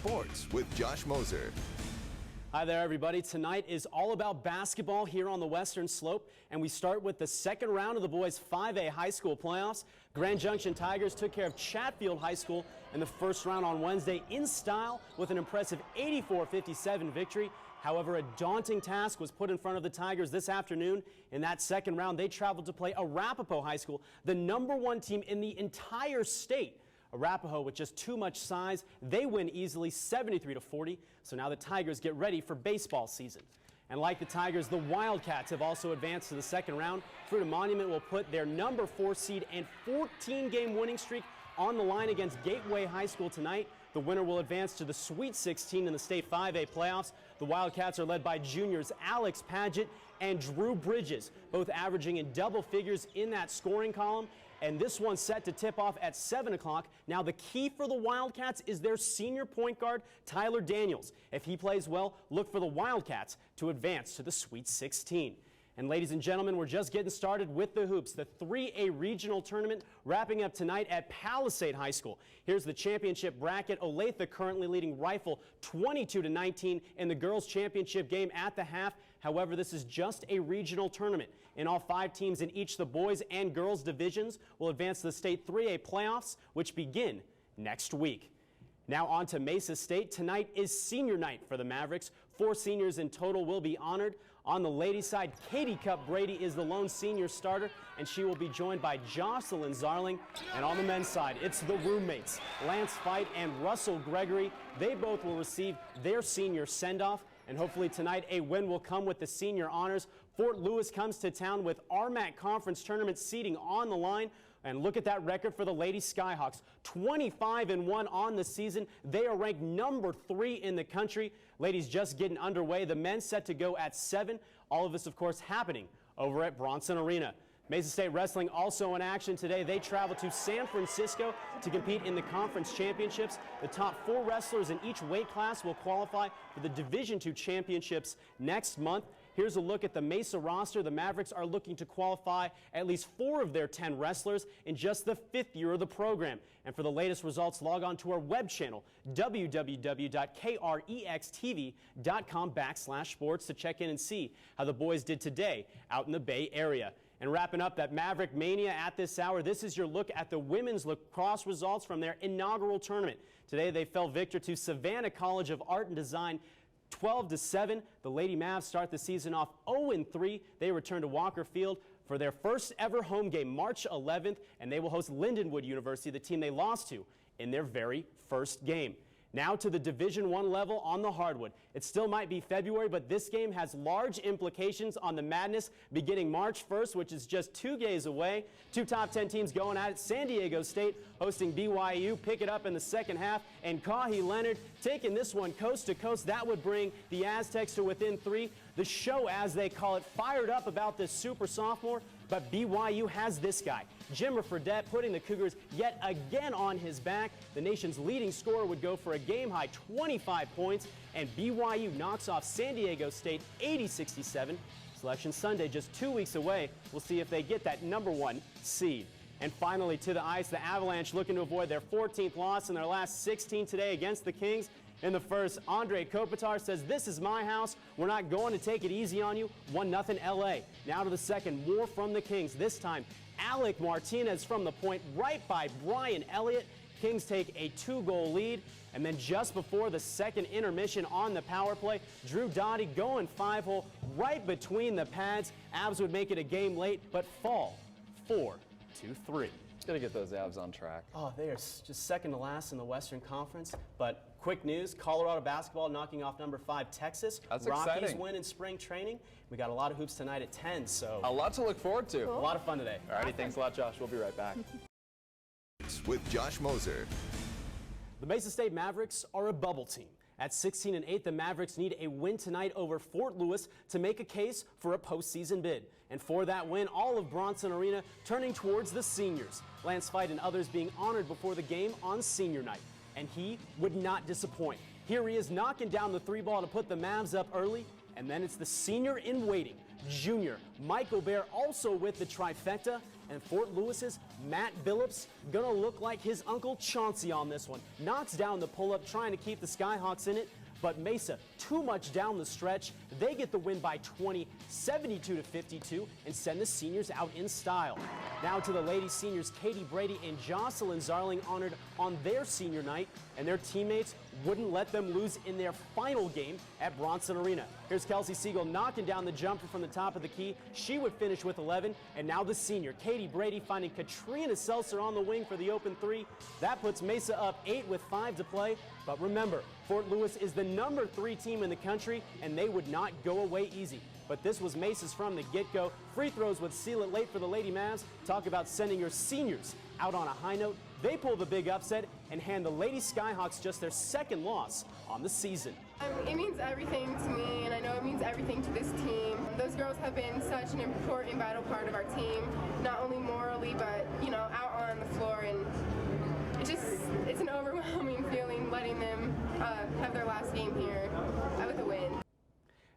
Sports with Josh Moser. Hi there, everybody. Tonight is all about basketball here on the Western Slope, and we start with the second round of the boys 5A high school playoffs. Grand Junction Tigers took care of Chatfield High School in the first round on Wednesday in style with an impressive 84-57 victory. However, a daunting task was put in front of the Tigers this afternoon. In that second round, they traveled to play Arapahoe High School, the #1 team in the entire state. Arapahoe, with just too much size, they win easily 73-40. So now the Tigers get ready for baseball season. And like the Tigers, the Wildcats have also advanced to the second round. Fruita Monument will put their #4 seed and 14-game winning streak on the line against Gateway High School tonight. The winner will advance to the Sweet 16 in the state 5A playoffs. The Wildcats are led by juniors Alex Paget and Drew Bridges, both averaging in double figures in that scoring column. And this one's set to tip off at 7 o'clock. Now, the key for the Wildcats is their senior point guard, Tyler Daniels. If he plays well, look for the Wildcats to advance to the Sweet 16. And ladies and gentlemen, we're just getting started with the hoops. The 3A regional tournament wrapping up tonight at Palisade High School. Here's the championship bracket. Olathe currently leading Rifle 22-19 in the girls' championship game at the half. However, this is just a regional tournament. In all 5 teams in each the boys and girls divisions will advance to the state 3A playoffs, which begin next week. Now on to Mesa State. Tonight is senior night for the Mavericks. 4 seniors in total will be honored. On the ladies' side, Katie Cup Brady is the lone senior starter, and she will be joined by Jocelyn Zarling. And on the men's side, it's the roommates, Lance Fight and Russell Gregory. They both will receive their senior send-off, and hopefully tonight a win will come with the senior honors. Fort Lewis comes to town with RMAC Conference Tournament seeding on the line. And look at that record for the Lady Skyhawks, 25-1 on the season. They are ranked #3 in the country. Ladies just getting underway. The men set to go at 7. All of this, of course, happening over at Bronson Arena. Mesa State Wrestling also in action today. They travel to San Francisco to compete in the conference championships. The top 4 wrestlers in each weight class will qualify for the Division II championships next month. Here's a look at the Mesa roster. The Mavericks are looking to qualify at least 4 of their 10 wrestlers in just the 5th year of the program. And for the latest results, log on to our web channel, www.krextv.com/sports, to check in and see how the boys did today out in the Bay Area. And wrapping up that Maverick Mania at this hour, this is your look at the women's lacrosse results from their inaugural tournament. Today they fell victor to Savannah College of Art and Design 12-7. The Lady Mavs start the season off 0-3. They return to Walker Field for their first ever home game March 11th, and they will host Lindenwood University, the team they lost to in their very first game. Now to the Division I level on the hardwood. It still might be February, but this game has large implications on the madness beginning March 1st, which is just 2 days away. 2 top 10 teams going at it. San Diego State hosting BYU, pick it up in the second half, and Kahi Leonard taking this one coast to coast. That would bring the Aztecs to within 3. The show, as they call it, fired up about this super sophomore, but BYU has this guy, Jimmer Fredette, putting the Cougars yet again on his back. The nation's leading scorer would go for a game-high 25 points, and BYU knocks off San Diego State 80-67. Selection Sunday just 2 weeks away. We'll see if they get that #1 seed. And finally to the ice, the Avalanche looking to avoid their 14th loss in their last 16 today against the Kings. In the first, Andre Kopitar says, "This is my house. We're not going to take it easy on you." 1-0 LA. Now to the second, more from the Kings. This time, Alec Martinez from the point, right by Brian Elliott. Kings take a 2-goal lead. And then just before the second intermission on the power play, Drew Doughty going 5-hole right between the pads. Avs would make it a game late, but fall 4-3. Got to get those Avs on track. Oh, they are just second to last in the Western Conference. But quick news, Colorado basketball knocking off #5 Texas. That's Rockies exciting. win in spring training. We got a lot of hoops tonight at 10, so A lot to look forward to. a lot of fun today. All righty, thanks a lot, Josh. We'll be right back. With Josh Moser. The Mesa State Mavericks are a bubble team. At 16-8, the Mavericks need a win tonight over Fort Lewis to make a case for a postseason bid. And for that win, all of Bronson Arena turning towards the seniors. Lance Fight and others being honored before the game on senior night. And he would not disappoint. Here he is knocking down the 3 ball to put the Mavs up early. And then it's the senior in waiting, junior Michael Bear, also with the trifecta. And Fort Lewis's Matt Billups gonna look like his uncle Chauncey on this one. Knocks down the pull-up, trying to keep the Skyhawks in it. But Mesa, too much down the stretch. They get the win by 20, 72-52, and send the seniors out in style. Now to the lady seniors, Katie Brady and Jocelyn Zarling honored on their senior night, and their teammates wouldn't let them lose in their final game at Bronson Arena. Here's Kelsey Siegel knocking down the jumper from the top of the key. She would finish with 11, and now the senior, Katie Brady, finding Katrina Seltzer on the wing for the open three. That puts Mesa up 8 with 5 to play. But remember, Fort Lewis is the number 3 team in the country, and they would not go away easy. But this was Mesa's from the get-go. Free throws would seal it late for the Lady Mavs. Talk about sending your seniors out on a high note. They pull the big upset and hand the Lady Skyhawks just their 2nd loss on the season. It means everything to me, and I know it means everything to this team. Those girls have been such an important, vital part of our team, not only morally, but, out on the floor. And it's an overwhelming feeling letting them have their last game here with a win.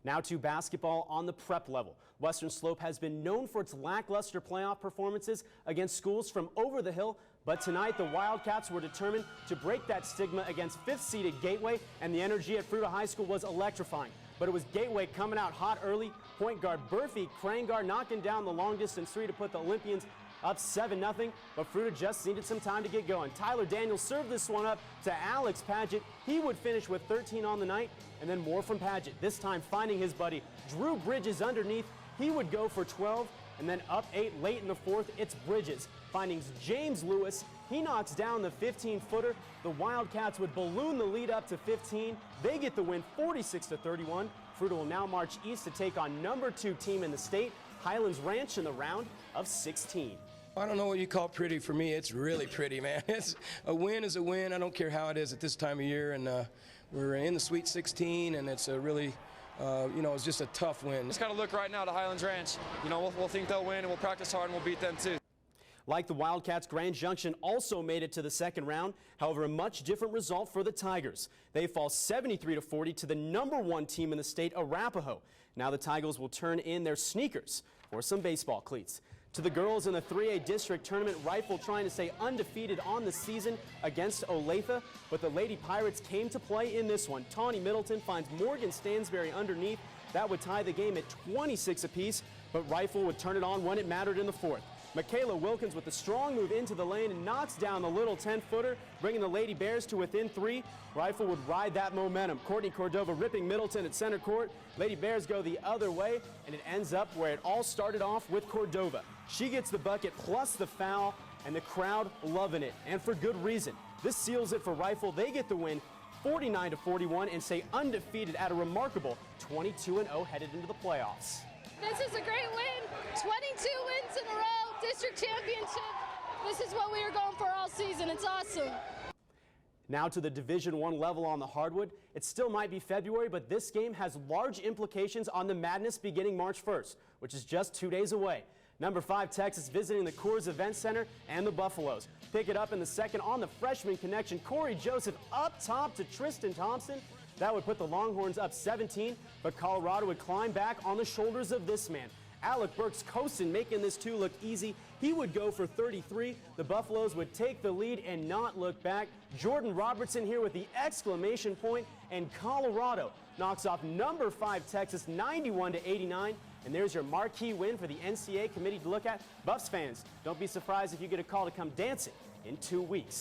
Now to basketball on the prep level. Western Slope has been known for its lackluster playoff performances against schools from over the hill, but tonight the Wildcats were determined to break that stigma against 5th-seeded Gateway, and the energy at Fruita High School was electrifying. But it was Gateway coming out hot early. Point guard Burfie Krangar knocking down the long-distance three to put the Olympians up 7-0, but Fruita just needed some time to get going. Tyler Daniels served this one up to Alex Paget. He would finish with 13 on the night, and then more from Paget, this time finding his buddy Drew Bridges underneath. He would go for 12, and then up 8 late in the 4th, it's Bridges finding James Lewis. He knocks down the 15-footer. The Wildcats would balloon the lead up to 15. They get the win 46-31. Fruita will now march east to take on number 2 team in the state, Highlands Ranch, in the round of 16. I don't know what you call pretty. For me, it's really pretty, man. A win is a win. I don't care how it is at this time of year. And we're in the Sweet 16, and it's a really, it's just a tough win. Just got to look right now to Highlands Ranch. We'll think they'll win, and we'll practice hard, and we'll beat them too. Like the Wildcats, Grand Junction also made it to the 2nd round. However, a much different result for the Tigers. They fall 73-40 to the number 1 team in the state, Arapahoe. Now the Tigers will turn in their sneakers for some baseball cleats. To the girls in the 3A district tournament, Rifle trying to stay undefeated on the season against Olathe, but the Lady Pirates came to play in this one. Tawny Middleton finds Morgan Stansberry underneath. That would tie the game at 26 apiece, but Rifle would turn it on when it mattered in the 4th. Michaela Wilkins with a strong move into the lane and knocks down the little 10-footer, bringing the Lady Bears to within 3. Rifle would ride that momentum. Courtney Cordova ripping Middleton at center court. Lady Bears go the other way, and it ends up where it all started off with Cordova. She gets the bucket plus the foul, and the crowd loving it, and for good reason. This seals it for Rifle. They get the win 49-41 and stay undefeated at a remarkable 22-0 headed into the playoffs. This is a great win. 22 wins in a row, district championship. This is what we were going for all season. It's awesome. Now to the Division I level on the hardwood. It still might be February, but this game has large implications on the madness beginning March 1st, which is just 2 days away. Number 5 Texas visiting the Coors Event Center and the Buffaloes. Pick it up in the 2nd on the freshman connection. Corey Joseph up top to Tristan Thompson. That would put the Longhorns up 17, but Colorado would climb back on the shoulders of this man. Alec Burks-Cosin making this 2 look easy. He would go for 33. The Buffaloes would take the lead and not look back. Jordan Robertson here with the exclamation point, and Colorado knocks off number 5 Texas 91-89. And there's your marquee win for the NCAA committee to look at. Buffs fans, don't be surprised if you get a call to come dancing in 2 weeks.